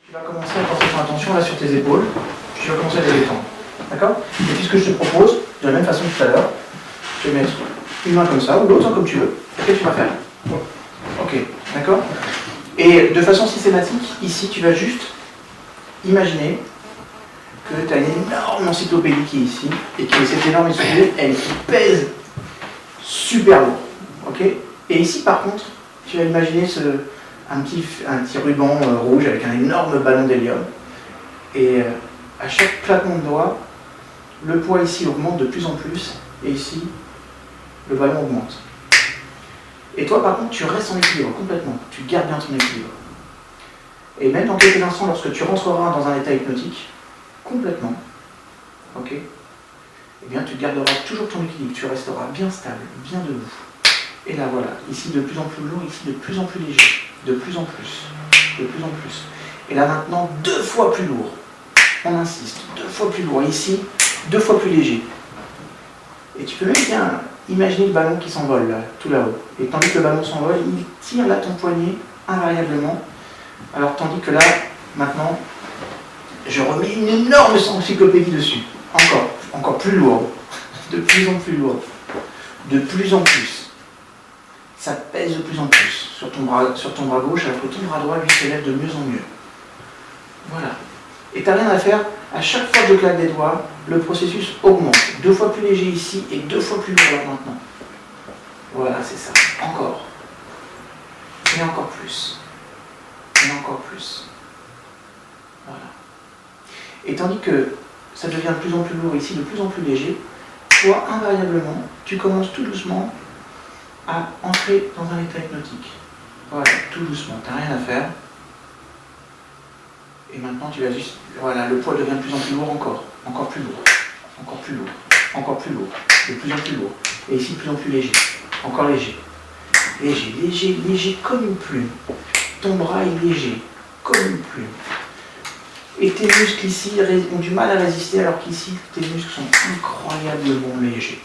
Tu vas commencer à porter ton attention là sur tes épaules, puis tu vas commencer à les détendre. D'accord? Et puis ce que je te propose, de la même façon que tout à l'heure, tu vas mettre une main comme ça, ou l'autre comme tu veux. Laquelle tu vas faire? Ok, d'accord? Et de façon systématique, ici tu vas juste imaginer que tu as une énorme encyclopédie qui est ici, et que cette énorme encyclopédie, elle pèse super lourd. Ok? Et ici par contre, tu vas imaginer un petit ruban rouge avec un énorme ballon d'hélium. Et à chaque claquement de doigts, le poids ici augmente de plus en plus, et ici, le ballon augmente. Et toi, par contre, tu restes en équilibre complètement. Tu gardes bien ton équilibre. Et même dans quelques instants, lorsque tu rentreras dans un état hypnotique, complètement, ok, eh bien, tu garderas toujours ton équilibre. Tu resteras bien stable, bien debout. Et là, voilà, ici de plus en plus lourd, ici de plus en plus léger, de plus en plus, de plus en plus. Et là maintenant, 2 fois plus lourd. On insiste, 2 fois plus lourd. Ici, 2 fois plus léger. Et tu peux même bien imaginer le ballon qui s'envole là, tout là-haut. Et tandis que le ballon s'envole, il tire là ton poignet invariablement. Alors tandis que là, maintenant, je remets une énorme encyclopédie dessus. Encore plus lourd. De plus en plus lourd. De plus en plus. Ça pèse de plus en plus sur ton bras gauche, alors que ton bras droit lui s'élève de mieux en mieux. Voilà. Et tu n'as rien à faire, à chaque fois que je claque des doigts, le processus augmente. 2 fois plus léger ici et 2 fois plus lourd là maintenant. Voilà, c'est ça. Encore. Et encore plus. Et encore plus. Voilà. Et tandis que ça devient de plus en plus lourd ici, de plus en plus léger, toi, invariablement, tu commences tout doucement à entrer dans un état hypnotique. Voilà, tout doucement. Tu n'as rien à faire. Et maintenant, tu vas juste... Voilà, le poids devient de plus en plus lourd encore. Encore plus lourd. Encore plus lourd. Encore plus lourd. De plus en plus lourd. Et ici, de plus en plus léger. Encore léger. Léger, léger, léger comme une plume. Ton bras est léger, comme une plume. Et tes muscles ici ont du mal à résister, alors qu'ici, tes muscles sont incroyablement légers.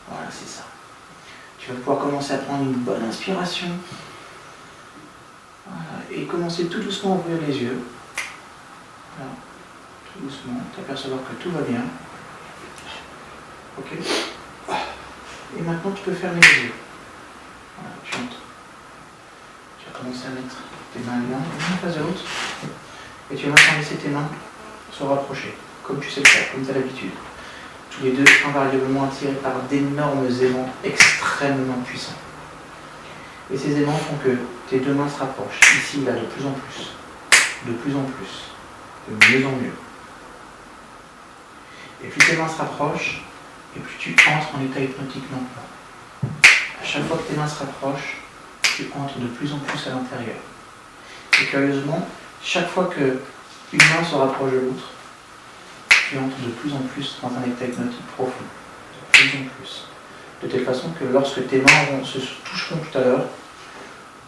Voilà, c'est ça. Tu vas pouvoir commencer à prendre une bonne inspiration. Voilà, et commencer tout doucement à ouvrir les yeux. Voilà, tout doucement, t'apercevoir que tout va bien. Ok. Et maintenant tu peux fermer les yeux. Voilà, tu entres. Tu vas commencer à mettre tes mains l'une en face de l'autre. Et tu vas maintenant laisser tes mains se rapprocher, comme tu sais le faire, comme tu as l'habitude. Tous les deux invariablement attirés par d'énormes aimants extrêmement puissants. Et ces aimants font que tes 2 mains se rapprochent, ici, là, de plus en plus, de plus en plus, de mieux en mieux. Et plus tes mains se rapprochent, et plus tu entres en état hypnotique lentement. À chaque fois que tes mains se rapprochent, tu entres de plus en plus à l'intérieur. Et curieusement, chaque fois qu'une main se rapproche de l'autre, tu entres de plus en plus dans un état hypnotique profond, de plus en plus. De telle façon que lorsque tes mains se toucheront tout à l'heure,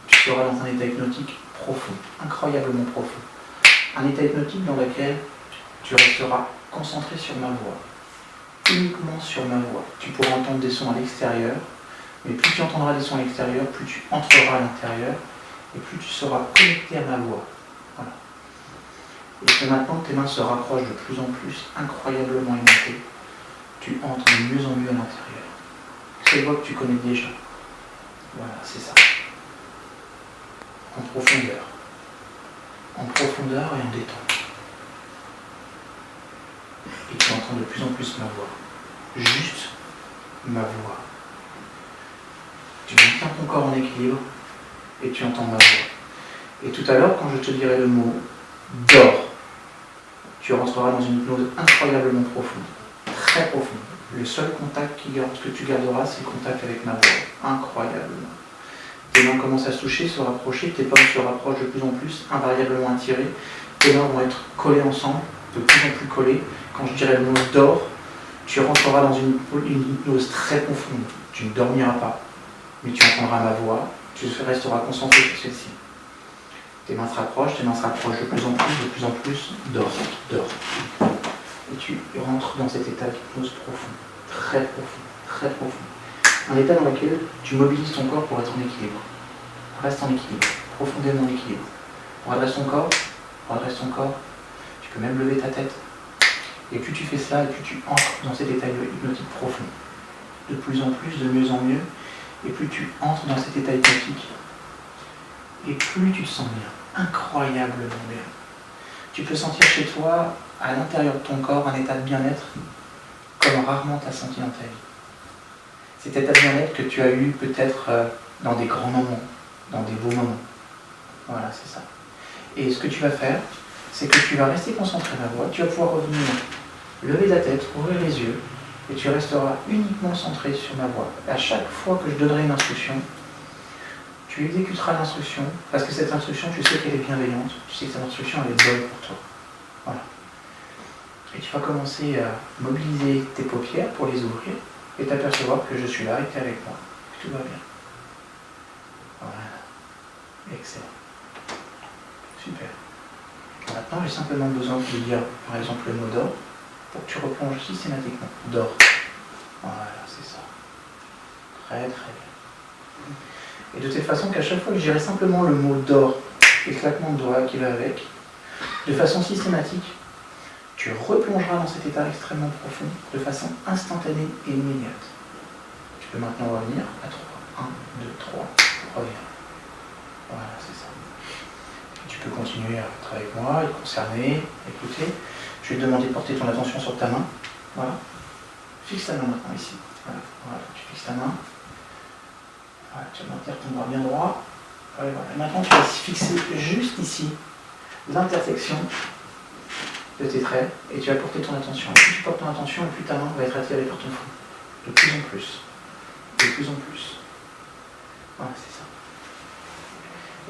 tu seras dans un état hypnotique profond, incroyablement profond. Un état hypnotique dans lequel tu resteras concentré sur ma voix, uniquement sur ma voix. Tu pourras entendre des sons à l'extérieur, mais plus tu entendras des sons à l'extérieur, plus tu entreras à l'intérieur, et plus tu seras connecté à ma voix. Voilà. Et que maintenant tes mains se rapprochent de plus en plus, incroyablement aimantées, tu entres de mieux en mieux à l'intérieur. Cette voix que tu connais déjà. Voilà, c'est ça. En profondeur. En profondeur et en détente. Et tu entends de plus en plus ma voix. Juste ma voix. Tu maintiens ton corps en équilibre et tu entends ma voix. Et tout à l'heure, quand je te dirai le mot « dors », tu rentreras dans une hypnose incroyablement profonde, très profonde. Le seul contact que tu garderas, c'est le contact avec ma voix. Incroyablement. Tes mains commencent à se toucher, se rapprocher, tes pommes se rapprochent de plus en plus, invariablement attirées. Tes mains vont être collées ensemble, de plus en plus collées. Quand je dirai le mot dors, tu rentreras dans une hypnose très profonde. Tu ne dormiras pas, mais tu entendras ma voix, tu resteras concentré sur celle-ci. Tes mains se rapprochent de plus en plus, dors, dors. Et tu rentres dans cet état d'hypnose profond, très profond, très profond. Un état dans lequel tu mobilises ton corps pour être en équilibre. Reste en équilibre, profondément en équilibre. On redresse ton corps, redresse ton corps, tu peux même lever ta tête. Et plus tu fais cela, et plus tu entres dans cet état hypnotique profond. De plus en plus, de mieux en mieux, et plus tu entres dans cet état hypnotique, et plus tu te sens bien, incroyablement bien. Tu peux sentir chez toi, à l'intérieur de ton corps, un état de bien-être comme rarement tu as senti dans ta vie. Cet état de bien-être que tu as eu peut-être dans des grands moments, dans des beaux moments. Voilà, c'est ça. Et ce que tu vas faire, c'est que tu vas rester concentré dans la voix, tu vas pouvoir revenir, lever la tête, ouvrir les yeux, et tu resteras uniquement centré sur ma voix. À chaque fois que je donnerai une instruction, tu exécuteras l'instruction, parce que cette instruction, tu sais qu'elle est bienveillante, tu sais que cette instruction, elle est bonne pour toi. Voilà. Et tu vas commencer à mobiliser tes paupières pour les ouvrir, et t'apercevoir que je suis là et que tu es avec moi, que tout va bien. Voilà. Excellent. Super. Maintenant, j'ai simplement besoin de te dire, par exemple, le mot d'or, pour que tu replonges systématiquement. D'or. Voilà, c'est ça. Très, très bien. Et de telle façon qu'à chaque fois que je dirai simplement le mot d'or et le claquement de doigts qui va avec, de façon systématique, tu replongeras dans cet état extrêmement profond, de façon instantanée et immédiate. Tu peux maintenant revenir à 3. 1, 2, 3, reviens. Voilà, c'est ça. Tu peux continuer à être avec moi, être concerné, écouter. Je vais te demander de porter ton attention sur ta main. Voilà. Fixe ta main maintenant ici. Voilà. Voilà. Tu fixes ta main. Voilà. Tu vas maintenir ton bras bien droit. Voilà. Maintenant, tu vas fixer juste ici l'intersection de tes traits et tu vas porter ton attention. Et plus tu portes ton attention, et plus ta main va être attirée par ton front. De plus en plus. De plus en plus. Voilà, c'est ça.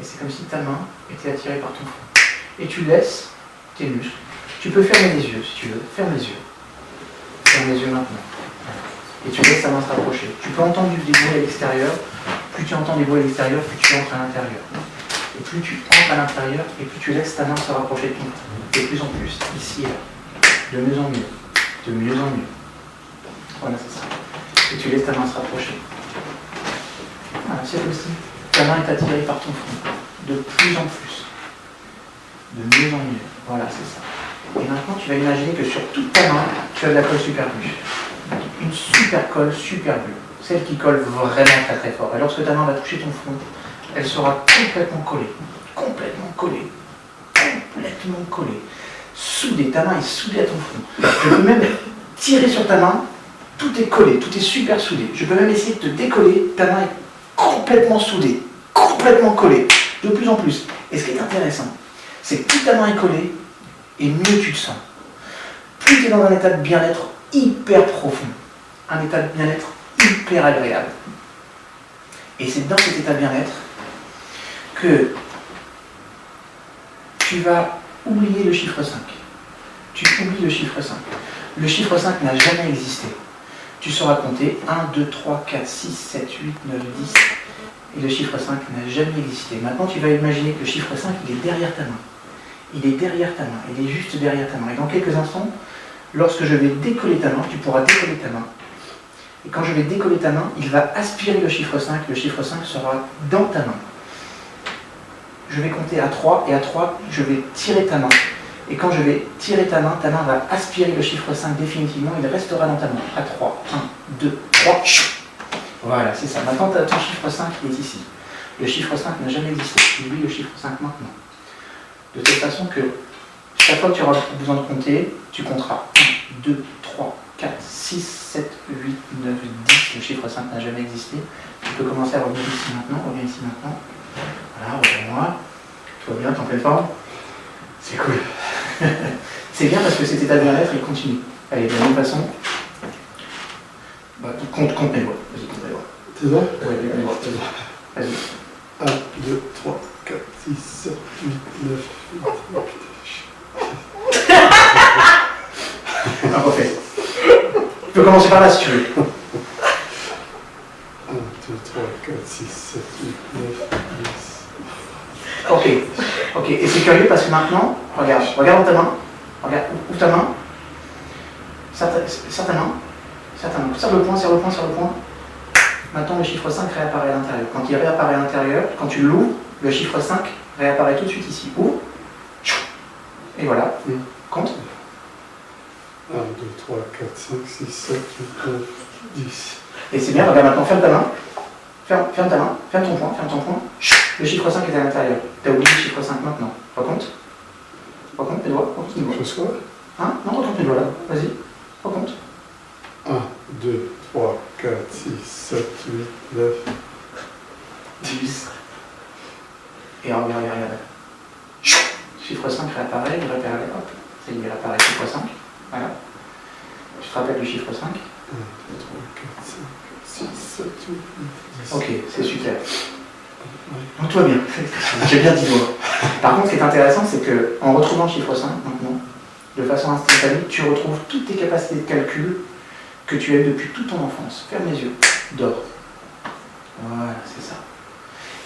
Et c'est comme si ta main était attirée par ton front. Et tu laisses tes muscles. Tu peux fermer les yeux si tu veux. Ferme les yeux. Ferme les yeux maintenant. Et tu laisses ta main se rapprocher. Tu peux entendre des bruits à l'extérieur. Plus tu entends des bruits à l'extérieur, plus tu entres à l'intérieur. Et plus tu entres à l'intérieur, et plus tu laisses ta main se rapprocher de ton front. De plus en plus. Ici et là. De mieux en mieux. De mieux en mieux. Voilà, c'est ça. Et tu laisses ta main se rapprocher. Voilà, c'est aussi. Ta main est attirée par ton front. De plus en plus. De mieux en mieux. Voilà, c'est ça. Et maintenant, tu vas imaginer que sur toute ta main, tu as de la colle super glue. Une super colle super glue. Celle qui colle vraiment très très fort. Et lorsque ta main va toucher ton front, elle sera complètement collée. Complètement collée. Complètement collée. Soudée. Ta main est soudée à ton front. Je peux même tirer sur ta main. Tout est collé. Tout est super soudé. Je peux même essayer de te décoller. Ta main est complètement soudée. Complètement collée. De plus en plus. Et ce qui est intéressant, c'est que plus ta main est collée, et mieux tu te sens. Plus tu es dans un état de bien-être hyper profond. Un état de bien-être hyper agréable. Et c'est dans cet état de bien-être que tu vas oublier le chiffre 5. Tu oublies le chiffre 5. Le chiffre 5 n'a jamais existé. Tu sauras compter 1, 2, 3, 4, 6, 7, 8, 9, 10. Et le chiffre 5 n'a jamais existé. Maintenant, tu vas imaginer que le chiffre 5, il est derrière ta main. Il est derrière ta main. Il est juste derrière ta main. Et dans quelques instants, lorsque je vais décoller ta main, tu pourras décoller ta main. Et quand je vais décoller ta main, il va aspirer le chiffre 5. Le chiffre 5 sera dans ta main. Je vais compter à 3. Et à 3, je vais tirer ta main. Et quand je vais tirer ta main va aspirer le chiffre 5 définitivement. Il restera dans ta main. À 3. 1, 2, 3. Voilà, c'est ça. Maintenant, ton chiffre 5 est ici. Le chiffre 5 n'a jamais existé. Tu oublies le chiffre 5 maintenant. De telle façon que chaque fois que tu auras besoin de compter, tu compteras 1, 2, 3, 4, 6, 7, 8, 9, 10. Le chiffre 5 n'a jamais existé. Tu peux commencer à revenir ici maintenant. Reviens ici maintenant. Voilà, reviens-moi. Tout va bien, t'es en pleine forme. C'est cool. C'est bien parce que cet état de bien-être, il continue. Allez, de la même façon. Bah, compte mes doigts. Vas-y, compte mes doigts. Tes doigts? Oui, mes doigts. Vas-y. 1, 2, 3, 4, 6, 7, 8, 9, 8, oh putain. Ah, refais. Tu peux commencer par là si tu veux. 1, 2, 3, 4, 6, 7, 8, 9, 10. Ok. Et c'est curieux parce que maintenant, regarde dans ta main. Regarde, ouvre ta main. Serre ta main. Serre le point. Maintenant, le chiffre 5 réapparaît à l'intérieur. Quand il réapparaît à l'intérieur, quand tu l'ouvres, le chiffre 5 réapparaît tout de suite ici. Ouvre. Et voilà. Mm. Compte. 1, 2, 3, 4, 5, 6, 7, 8, 9, 10. Et c'est bien, regarde maintenant, ferme ta main. Ferme ta main, ferme ton poing. Chut, le chiffre 5 est à l'intérieur. Tu as oublié le chiffre 5 maintenant. Recompte. Recompte tes doigts. Recompte tes doigts. Je sois Hein? Non, recompte tes doigts là. Vas-y. Recompte. 1, 2, 3, 4, 6, 7, 8, 9, 10. Et regarde. Chut, chiffre 5 réapparaît, il réapparaît. Hop. Ça y est, il réapparaît. Chiffre 5. Voilà. Tu te rappelles du chiffre 5? 1, 2, 3, 4, 5, 6, 7, 8, 9, 10. Ok, c'est super. Donc tout va bien. J'ai bien dit doigts. Par contre, ce qui est intéressant, c'est qu'en retrouvant le chiffre 5 maintenant, de façon instantanée, tu retrouves toutes tes capacités de calcul que tu as eues depuis toute ton enfance. Ferme les yeux, dors. Voilà, c'est ça.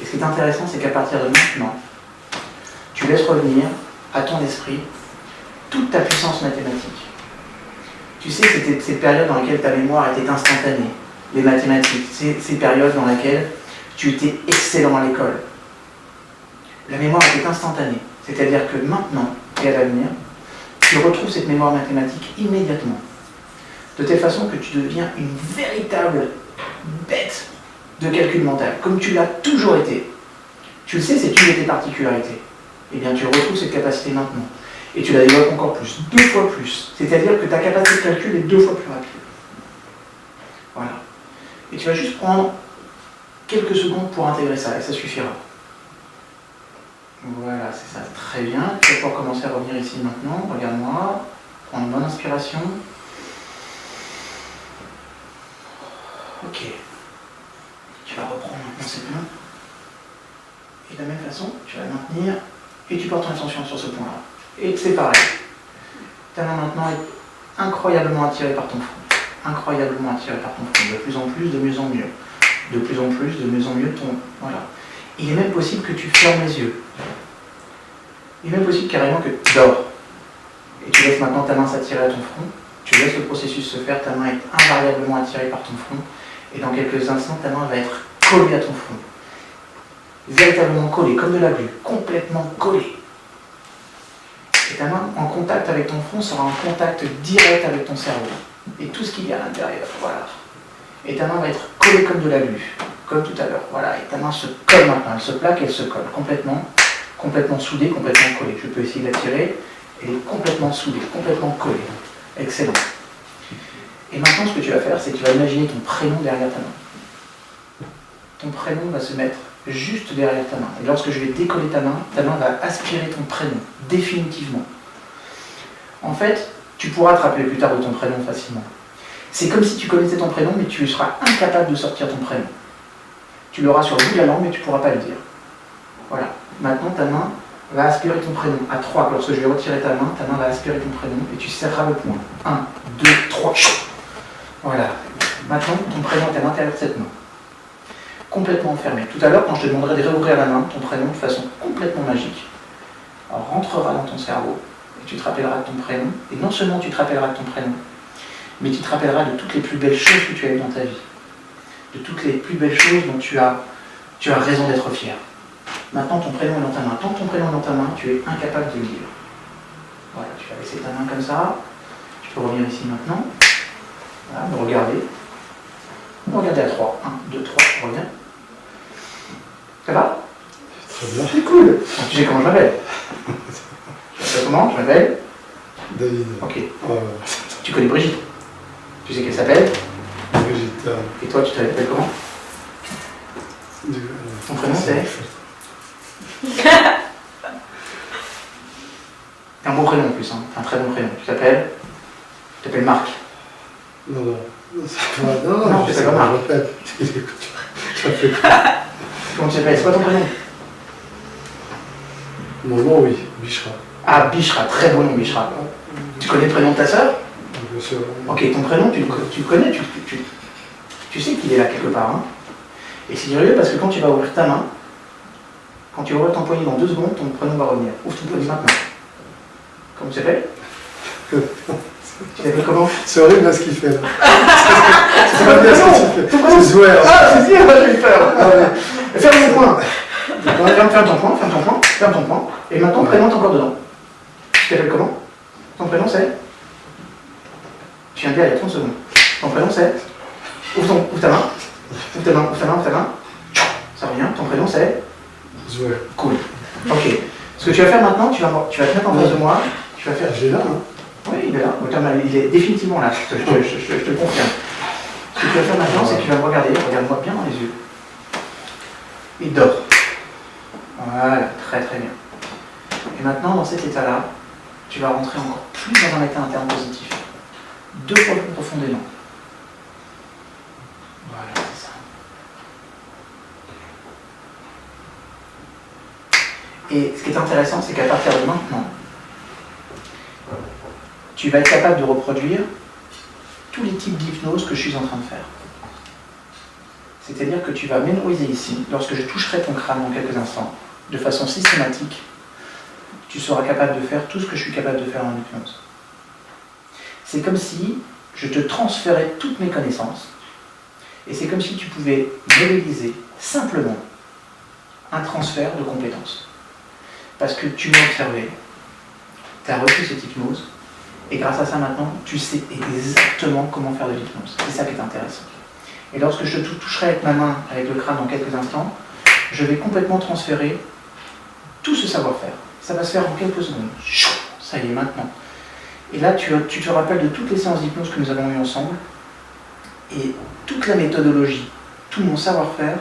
Et ce qui est intéressant, c'est qu'à partir de maintenant, tu laisses revenir à ton esprit toute ta puissance mathématique. Tu sais, c'était ces périodes dans lesquelles ta mémoire était instantanée, les mathématiques, ces périodes dans lesquelles tu étais excellent à l'école. La mémoire était instantanée, c'est-à-dire que maintenant et à l'avenir, tu retrouves cette mémoire mathématique immédiatement. De telle façon que tu deviens une véritable bête de calcul mental, comme tu l'as toujours été. Tu le sais, c'est une de tes particularités. Eh bien, tu retrouves cette capacité maintenant. Et tu la développes encore plus, 2 fois plus. C'est-à-dire que ta capacité de calcul est 2 fois plus rapide. Voilà. Et tu vas juste prendre quelques secondes pour intégrer ça, et ça suffira. Voilà, c'est ça, très bien. Tu vas pouvoir commencer à revenir ici maintenant. Regarde-moi. Prends une bonne inspiration. Ok. Tu vas reprendre maintenant cette main. Et de la même façon, tu vas maintenir et tu portes ton attention sur ce point-là. Et c'est pareil. Ta main maintenant est incroyablement attirée par ton front. Incroyablement attirée par ton front. De plus en plus, de mieux en mieux. De plus en plus, de mieux en mieux ton... Voilà. Il est même possible que tu fermes les yeux. Il est même possible carrément que tu dors. Et tu laisses maintenant ta main s'attirer à ton front. Tu laisses le processus se faire. Ta main est invariablement attirée par ton front. Et dans quelques instants, ta main va être collée à ton front. Véritablement collée, comme de la glu. Complètement collée. Et ta main en contact avec ton front sera en contact direct avec ton cerveau. Et tout ce qu'il y a à l'intérieur. Voilà. Et ta main va être collée comme de la glu. Comme tout à l'heure. Voilà. Et ta main se colle maintenant. Elle se plaque et elle se colle. Complètement soudée, complètement collée. Je peux essayer de la tirer. Elle est complètement soudée, complètement collée. Excellent. Et maintenant, ce que tu vas faire, c'est que tu vas imaginer ton prénom derrière ta main. Ton prénom va se mettre juste derrière ta main. Et lorsque je vais décoller ta main va aspirer ton prénom, définitivement. En fait, tu pourras te rappeler plus tard de ton prénom facilement. C'est comme si tu connaissais ton prénom, mais tu seras incapable de sortir ton prénom. Tu l'auras sur le bout de la langue, mais tu ne pourras pas le dire. Voilà. Maintenant, ta main va aspirer ton prénom. À 3, lorsque je vais retirer ta main va aspirer ton prénom et tu serreras le poing. 1, 2, 3. Voilà. Maintenant, ton prénom est à l'intérieur de cette main. Complètement enfermé. Tout à l'heure, quand je te demanderai de réouvrir la main, ton prénom, de façon complètement magique, rentrera dans ton cerveau et tu te rappelleras de ton prénom. Et non seulement tu te rappelleras de ton prénom, mais tu te rappelleras de toutes les plus belles choses que tu as eues dans ta vie. De toutes les plus belles choses dont tu as raison d'être fier. Maintenant, ton prénom est dans ta main. Tant que ton prénom est dans ta main, tu es incapable de le lire. Voilà, tu vas laisser ta main comme ça. Tu peux revenir ici maintenant. Voilà, me regarder. Me regarder à 3. 1, 2, 3, reviens. Ça va? Très bien. C'est cool. Donc, tu sais comment je m'appelle? Je m'appelle comment? Je m'appelle David. Ok. Tu connais Brigitte? Tu sais qu'elle s'appelle? Brigitte. Et toi, tu t'appelles comment? Ton prénom c'est? C'est un bon prénom en plus, hein. Un très bon prénom. Tu t'appelles Marc. Non, je sais pas Marc. Ça fait quoi? Comment tu t'appelles? C'est quoi ton prénom? Mon nom, oui, Bichra. Ah, Bichra, très bon nom, Bichra. Tu connais le prénom de ta sœur? Bien sûr. Ok, ton prénom, tu le connais, tu sais qu'il est là quelque part. Hein. Et c'est curieux parce que quand tu vas ouvrir ta main, quand tu ouvres ton poignet dans 2 secondes, ton prénom va revenir. Ouvre ton poignet maintenant. Comment tu t'appelles? Tu t'appelles comment? C'est horrible ce qu'il fait là. C'est pas bien ce que tu fais. C'est joué. Ah, c'est si, j'ai eu peur. Ferme ton poing. Ferme ton poing. Et maintenant, prénom est encore dedans. Tu t'appelles comment? Ton prénom c'est? Tu viens de dire il y a 30 secondes. Ton prénom c'est? Ouvre ta main. Ouvre ta main, ouvre ta main, ouvre ta main. Ça revient. Ton prénom c'est? Zoé. Cool. Ok. Ce que tu vas faire maintenant, tu vas te mettre en face de moi. Tu vas faire. J'ai là, hein. Oui, il est là. Il est définitivement là. Je te le confirme. Ce que tu vas faire maintenant, c'est que tu vas me regarder. Regarde-moi bien dans les yeux. Il dort. Voilà, très très bien. Et maintenant, dans cet état-là, tu vas rentrer encore plus dans un état interne positif. 2 fois plus profondément. Voilà, c'est ça. Et ce qui est intéressant, c'est qu'à partir de maintenant, tu vas être capable de reproduire tous les types d'hypnose que je suis en train de faire. C'est-à-dire que tu vas mémoriser ici, lorsque je toucherai ton crâne dans quelques instants, de façon systématique, tu seras capable de faire tout ce que je suis capable de faire en hypnose. C'est comme si je te transférais toutes mes connaissances, et c'est comme si tu pouvais modéliser simplement un transfert de compétences. Parce que tu m'as observé, tu as reçu cette hypnose, et grâce à ça maintenant, tu sais exactement comment faire de l'hypnose. C'est ça qui est intéressant. Et lorsque je te toucherai avec ma main, avec le crâne dans quelques instants, je vais complètement transférer tout ce savoir-faire. Ça va se faire en quelques secondes. Ça y est, maintenant. Et là, tu te rappelles de toutes les séances d'hypnose que nous avons eues ensemble, et toute la méthodologie, tout mon savoir-faire,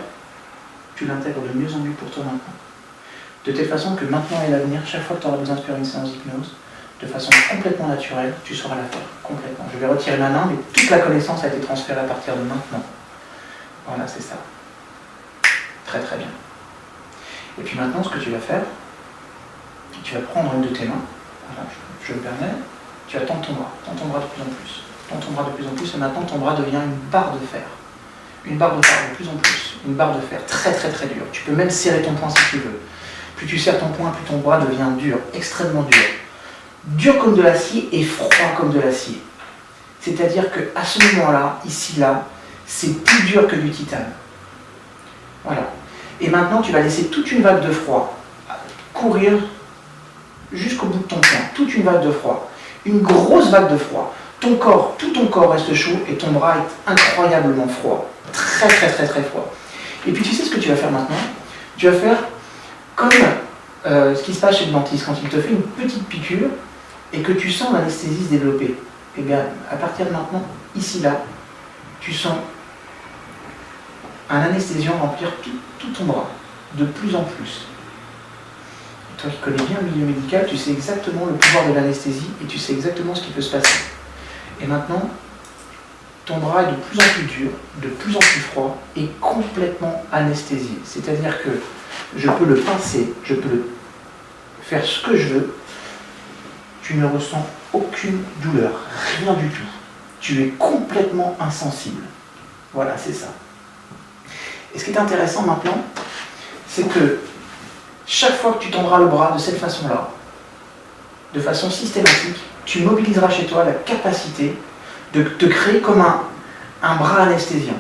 tu l'intègres de mieux en mieux pour toi maintenant. De telle façon que maintenant et l'avenir, chaque fois que tu auras besoin de faire une séance d'hypnose, de façon complètement naturelle, tu sauras la faire, complètement. Je vais retirer ma main, mais toute la connaissance a été transférée à partir de maintenant. Voilà, c'est ça. Très très bien. Et puis maintenant, ce que tu vas faire, tu vas prendre une de tes mains, voilà, je me permets, tu vas tendre ton bras de plus en plus. Tends ton bras de plus en plus, et maintenant ton bras devient une barre de fer. Une barre de fer de plus en plus. Une barre de fer très très très dure. Tu peux même serrer ton poing si tu veux. Plus tu serres ton poing, plus ton bras devient dur, extrêmement dur. Dur comme de l'acier et froid comme de l'acier. C'est-à-dire qu'à ce moment-là, ici, là, c'est plus dur que du titane. Voilà. Et maintenant, tu vas laisser toute une vague de froid courir jusqu'au bout de ton poing. Toute une vague de froid. Une grosse vague de froid. Ton corps, tout ton corps reste chaud et ton bras est incroyablement froid. Très très très très froid. Et puis tu sais ce que tu vas faire maintenant? Tu vas faire comme ce qui se passe chez le dentiste quand il te fait une petite piqûre et que tu sens l'anesthésie se développer. Et bien à partir de maintenant, ici là, tu sens un anesthésiant remplir tout ton bras, de plus en plus. Et toi qui connais bien le milieu médical, tu sais exactement le pouvoir de l'anesthésie et tu sais exactement ce qui peut se passer. Et maintenant, ton bras est de plus en plus dur, de plus en plus froid et complètement anesthésié. C'est-à-dire que je peux le pincer, je peux le faire ce que je veux, tu ne ressens aucune douleur, rien du tout. Tu es complètement insensible. Voilà, c'est ça. Et ce qui est intéressant maintenant, c'est que chaque fois que tu tendras le bras de cette façon-là, de façon systématique, tu mobiliseras chez toi la capacité de te créer comme un bras anesthésiant.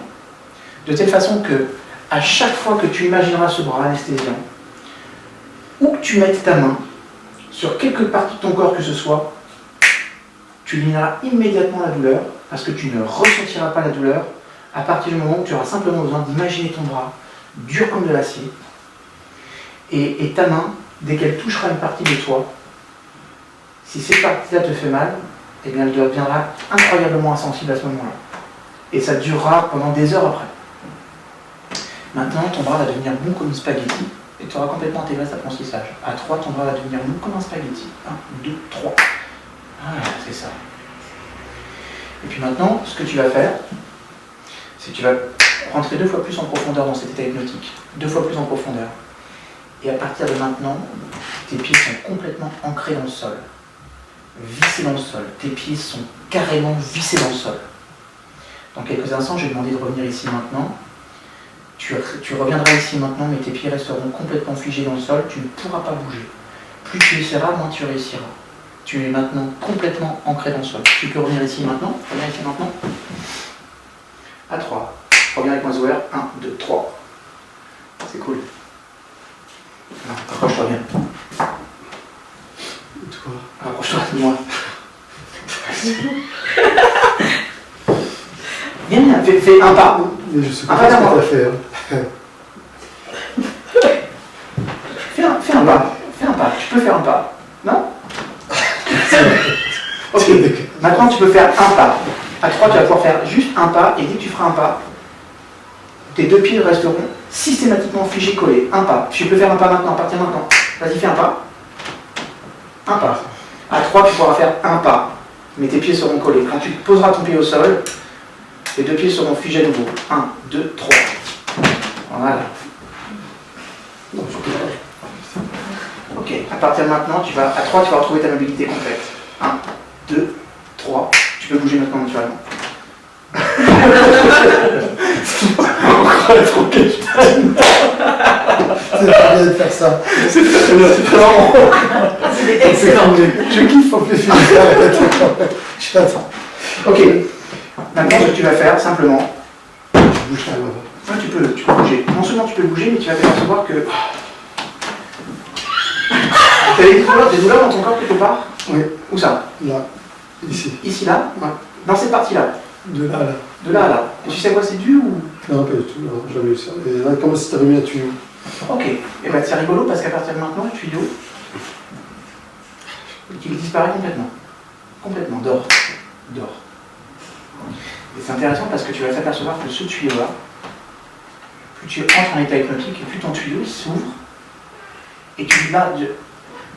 De telle façon que, à chaque fois que tu imagineras ce bras anesthésiant, où que tu mettes ta main, sur quelque partie de ton corps que ce soit, tu élimineras immédiatement la douleur, parce que tu ne ressentiras pas la douleur, à partir du moment où tu auras simplement besoin d'imaginer ton bras, dur comme de l'acier, et ta main, dès qu'elle touchera une partie de toi, si cette partie-là te fait mal, eh bien elle deviendra incroyablement insensible à ce moment-là. Et ça durera pendant des heures après. Maintenant, ton bras va devenir mou comme une spaghetti et tu auras complètement intégré cet apprentissage. À 3, ton bras va devenir mou comme un spaghetti. 1, 2, 3. Voilà, c'est ça. Et puis maintenant, ce que tu vas faire, c'est que tu vas rentrer 2 fois plus en profondeur dans cet état hypnotique. 2 fois plus en profondeur. Et à partir de maintenant, tes pieds sont complètement ancrés dans le sol. Vissés dans le sol. Tes pieds sont carrément vissés dans le sol. Dans quelques instants, je vais demander de revenir ici maintenant. Tu reviendras ici maintenant, mais tes pieds resteront complètement figés dans le sol. Tu ne pourras pas bouger. Plus tu essaieras, moins tu réussiras. Tu es maintenant complètement ancré dans le sol. Tu peux revenir ici maintenant. Reviens ici maintenant. À 3. Reviens avec moi, Zoé. 1, 2, 3. C'est cool. Approche-toi bien. Toi. Rapproche-toi de moi. Viens, fais un pas. Mais je sais Un pas pas ce vers moi. que t'as fait. Hein. Fais un pas. Fais un pas. Tu peux faire un pas. Non? Ok. Maintenant, tu peux faire un pas. À 3, tu vas pouvoir faire juste un pas, et dès que tu feras un pas, tes deux pieds resteront systématiquement figés, collés. Un pas. Tu peux faire un pas maintenant, à partir de maintenant. Vas-y, fais un pas. Un pas. À 3, tu pourras faire un pas, mais tes pieds seront collés. Quand tu poseras ton pied au sol, tes deux pieds seront figés à nouveau. 1, 2, 3. Voilà. Non, je peux pas. Ok, à partir de maintenant, à 3, tu vas retrouver ta mobilité complète. 1, 2, 3. Tu peux bouger maintenant naturellement. C'est pas bien de faire ça. C'est très bien, c'est très marrant. C'est excellent. Je kiffe en plus. J'attends. Ok, maintenant ce que tu vas faire simplement, Je bouge pas là-bas. tu peux bouger. Non seulement tu peux bouger, mais tu vas t'apercevoir que. Tu as des douleurs dans ton corps quelque part? Oui, Où ça? là, ici. Ici, là? Ouais. Dans cette partie-là? De là à là. De là à là. Et tu sais à quoi c'est dû ou? Non, pas du tout, non, jamais eu ça. Et là, comme si t'avais mis un tuyau. Ok, et bien c'est rigolo parce qu'à partir de maintenant, le tuyau, il disparaît complètement. Complètement, dort. Et c'est intéressant parce que tu vas t'apercevoir que ce tuyau-là, plus tu entres en état hypnotique et plus ton tuyau s'ouvre et tu as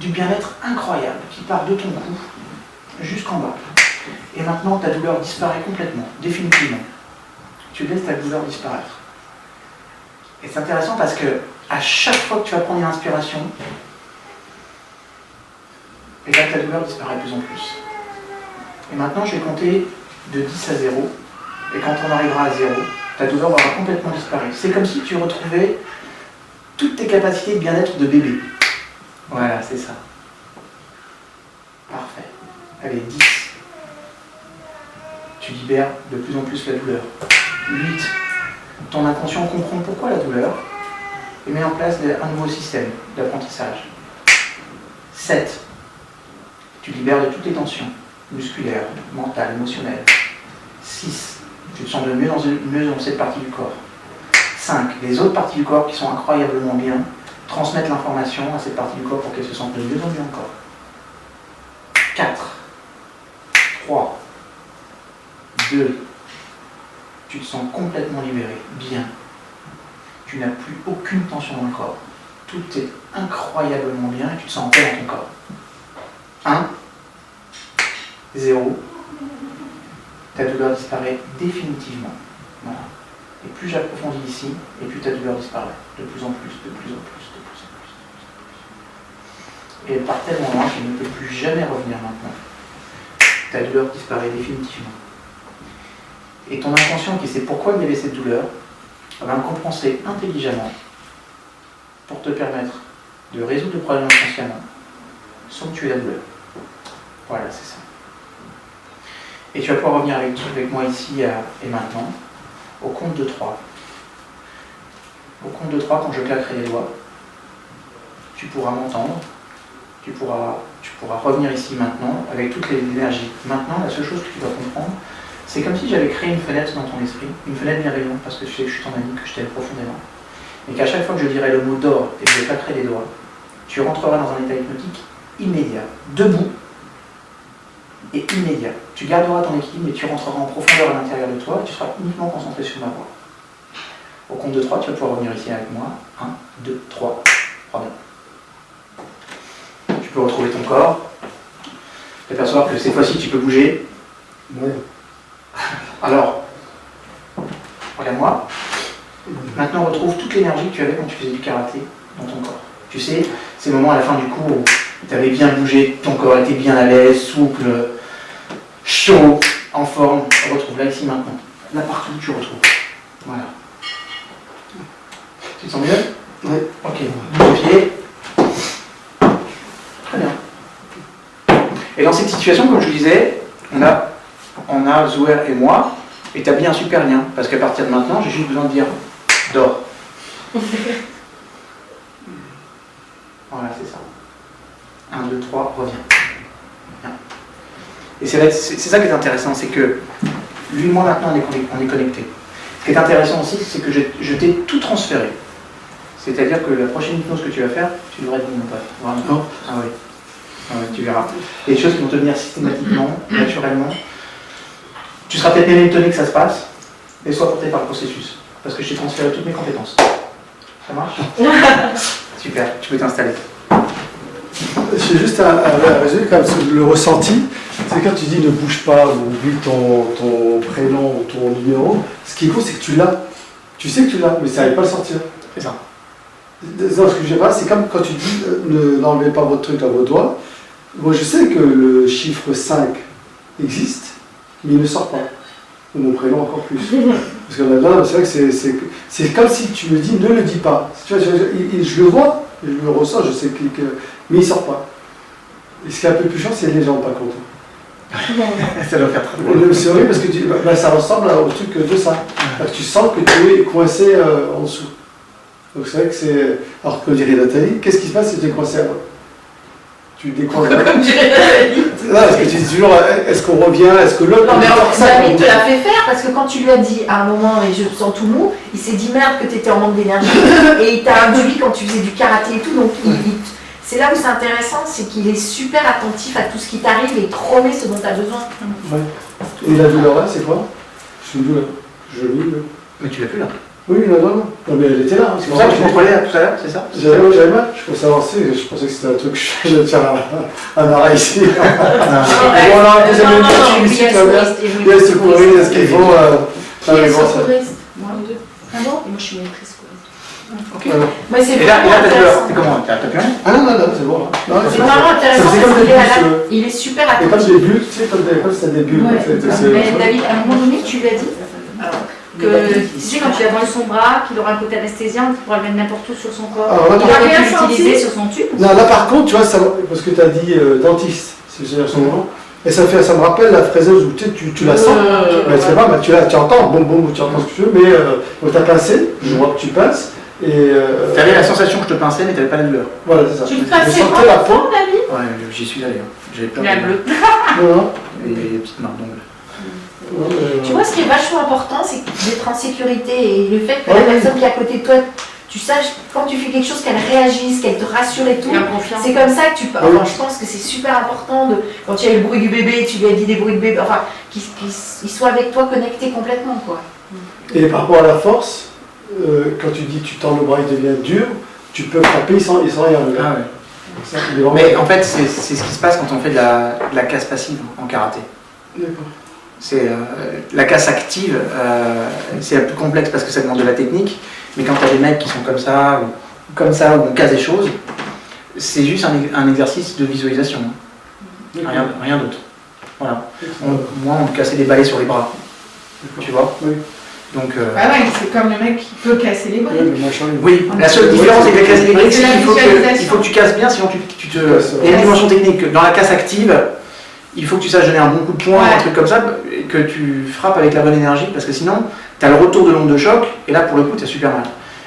du bien-être incroyable qui part de ton cou jusqu'en bas. Et maintenant, ta douleur disparaît complètement, définitivement. Tu laisses ta douleur disparaître. Et c'est intéressant parce que à chaque fois que tu vas prendre une inspiration, et là, ta douleur disparaît de plus en plus. Et maintenant, je vais compter de 10 à 0. Et quand on arrivera à 0, ta douleur aura complètement disparu. C'est comme si tu retrouvais toutes tes capacités de bien-être de bébé. Voilà, c'est ça. Parfait. Allez, 10. Tu libères de plus en plus la douleur. 8. Ton inconscient comprend pourquoi la douleur et met en place un nouveau système d'apprentissage. 7. Tu libères de toutes les tensions musculaires, mentales, émotionnelles. 6. Tu te sens de mieux dans cette partie du corps. 5. Les autres parties du corps qui sont incroyablement bien transmettent l'information à cette partie du corps pour qu'elle se sente de mieux en mieux encore. 4. 3. 2. Tu te sens complètement libéré, bien. Tu n'as plus aucune tension dans le corps. Tout est incroyablement bien et tu te sens en paix dans ton corps. 1. 0. Ta douleur disparaît définitivement. Voilà. Et plus j'approfondis ici, et plus ta douleur disparaît. De plus en plus, de plus en plus, de plus en plus. Et elle part tellement loin qu'elle ne peut plus jamais revenir maintenant. Ta douleur disparaît définitivement. Et ton inconscient qui sait pourquoi il y avait cette douleur, va le compenser intelligemment pour te permettre de résoudre le problème inconsciemment sans que tu aies la douleur. Voilà, c'est ça. Et tu vas pouvoir revenir avec moi ici et maintenant, au compte de 3. Au compte de 3, quand je claquerai les doigts, tu pourras m'entendre, tu pourras revenir ici maintenant avec toutes les énergies. Maintenant, la seule chose que tu dois comprendre, c'est comme si j'avais créé une fenêtre dans ton esprit, une fenêtre bienveillante, parce que tu sais que je suis ton ami, que je t'aime profondément. Et qu'à chaque fois que je dirai le mot d'or et que je claquerai les doigts, tu rentreras dans un état hypnotique immédiat, debout et immédiat. Tu garderas ton équilibre et tu rentreras en profondeur à l'intérieur de toi et tu seras uniquement concentré sur ma voix. Au compte de 3, tu vas pouvoir revenir ici avec moi. 1, 2, 3. Reviens. Tu peux retrouver ton corps. Tu vas percevoir que cette fois-ci, tu peux bouger. Ouais. Alors, regarde-moi. Maintenant, retrouve toute l'énergie que tu avais quand tu faisais du karaté dans ton corps. Tu sais, ces moments à la fin du cours où tu avais bien bougé, ton corps était bien à l'aise, souple, chaud, en forme. Retrouve-la ici maintenant. Là, partout, tu retrouves. Voilà. Tu te sens mieux? Oui. Ok. Bouge les pieds. Très bien. Et dans cette situation, comme je vous disais, on a Zouer et moi établi un super lien. Parce qu'à partir de maintenant, j'ai juste besoin de dire dors. Voilà, c'est ça. 1, 2, 3, reviens. Et c'est ça qui est intéressant, c'est que lui et moi maintenant on est connectés. Ce qui est intéressant aussi, c'est que je t'ai tout transféré. C'est-à-dire que la prochaine hypnose que tu vas faire, tu devrais être bon, mon pote. Vraiment. Ah oui. Ah oui, tu verras. Il y a des choses qui vont te venir systématiquement, naturellement. Tu seras peut-être même étonné que ça se passe, et sois porté par le processus. Parce que je t'ai transféré toutes mes compétences. Ça marche? Super, tu peux t'installer. J'ai juste un résumé quand même sur le ressenti. C'est quand tu dis ne bouge pas ou oublie ton prénom ou ton numéro, ce qui est cool c'est que tu l'as. Tu sais que tu l'as, mais ça n'arrive pas à le sortir. C'est ça. Non, ce que je sais pas, c'est comme quand tu dis n'enlevez pas votre truc dans vos doigts. Moi je sais que le chiffre 5 existe, mais il ne sort pas. Mon prénom encore plus. Parce que là, c'est vrai que c'est comme si tu me dis ne le dis pas. Tu vois, je le vois, je le ressens, je sais que mais il ne sort pas. Et ce qui est un peu plus chiant, c'est les gens pas contents. Ça doit faire très drôle. C'est horrible parce que ça ressemble au truc de ça. Tu sens que tu es coincé en dessous. Donc c'est vrai que c'est. Alors que dirait Nathalie, qu'est-ce qui se passe si tu es coincé à moi? Tu décoinces. Comme dirait Nathalie. Non, parce que tu dis toujours, est-ce qu'on revient, est-ce que l'autre. Non, mais David te l'a fait faire parce que quand tu lui as dit à un moment, et je me sens tout mou, il s'est dit merde que tu étais en manque d'énergie et il t'a induit quand tu faisais du karaté et tout. Donc c'est là où c'est intéressant, c'est qu'il est super attentif à tout ce qui t'arrive et te remet ce dont tu as besoin. Ouais. Et la douleur là, c'est quoi? C'est une douleur. Jolie. Mais tu l'as plus là. Oui, non, mais elle était là. C'est pour ça que tu contrôlais tout à l'heure, c'est ça? J'avais mal, je pensais avancer, je pensais que c'était un truc, je vais faire un arrêt ici. Voilà, vous avez une petite ici, il y a ce courrier, est-ce qu'il faut. Qui est secouriste? Moi, deux. Ah bon? Et moi, je suis maîtresse secouriste. Ok. Mais c'est Et là, vraiment t'as peur. intéressant. T'es comment? T'as plus rien? Ah non, c'est bon là. C'est vraiment intéressant Ça faisait parce comme qu'il est des à bulles, la- il est super Et comme attentif. des bulles, tu sais, comme c'était des bulles. Ouais. En fait, Mais David, à un moment donné, tu lui as dit que tu sais, quand tu as dans son bras, qu'il aura un côté anesthésien, tu pourras le mettre n'importe où sur son corps. Alors, là, Il par aurait rien pu senti. l'utiliser sur son tube. Non, là par contre, tu vois, parce que tu as dit dentiste, c'est son nom, et ça me rappelle la fraiseuse où tu la sens. Mais c'est pas, tu entends, boum, tu entends ce que tu veux, mais tu as pincé, je vois que tu pinces, et. T'avais la sensation que je te pinçais, mais t'avais pas la douleur. Voilà, c'est ça. Tu le Je passais sentais la pas peau. fond, David? Ouais, j'y suis allé. J'avais peur. Il a bleu. Non. Et des petites marques d'ongles. Tu vois, ce qui est vachement important, c'est d'être en sécurité et le fait que Ouais, la oui. personne qui est à côté de toi, tu saches, quand tu fais quelque chose, qu'elle réagisse, qu'elle te rassure et tout. Il a confiance. C'est comme ça que tu peux. Oui. Enfin, je pense que c'est super important de. Quand il y a eu le bruit du bébé, tu lui as dit des bruits de bébé. Enfin, qu'il soit avec toi connecté complètement, quoi. Et par rapport à la force, quand tu dis tu tends le bras, il devient dur, tu peux frapper, il sent rien. Le gars. Ah ouais. Ça, il est vraiment- Mais en fait, c'est ce qui se passe quand on fait de la casse passive en karaté. D'accord. C'est la casse active, c'est la plus complexe parce que ça demande de la technique. Mais quand tu as des mecs qui sont comme ça, où on casse des choses, c'est juste un exercice de visualisation. Rien d'autre. Voilà. Moi, on me cassait des balais sur les bras. Tu vois? Oui. Donc, Bah ouais, c'est comme le mec qui peut casser les Oui, briques. mais machin, oui, la seule différence avec la casse électrique, c'est C'est la qu'il faut visualisation. que tu casses bien, sinon tu te. Ouais, c'est vrai. Il y a une dimension technique. Dans la casse active, il faut que tu saches donner un bon coup de poing, Ouais. un truc comme ça, et que tu frappes avec la bonne énergie, parce que sinon, tu as le retour de l'onde de choc, et là, pour le coup, tu as super mal.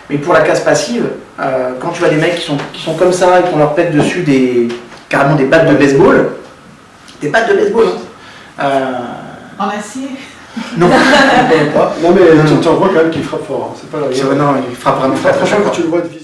Mais pour la casse passive, quand tu vois des mecs qui sont comme ça, et qu'on leur pète dessus carrément des battes de baseball, hein. En acier. Non, Non, mais tu en vois quand même qu'il frappe fort. Hein. C'est pas la non, il frappe vraiment très très Franchement, fort. quand tu le vois de visage.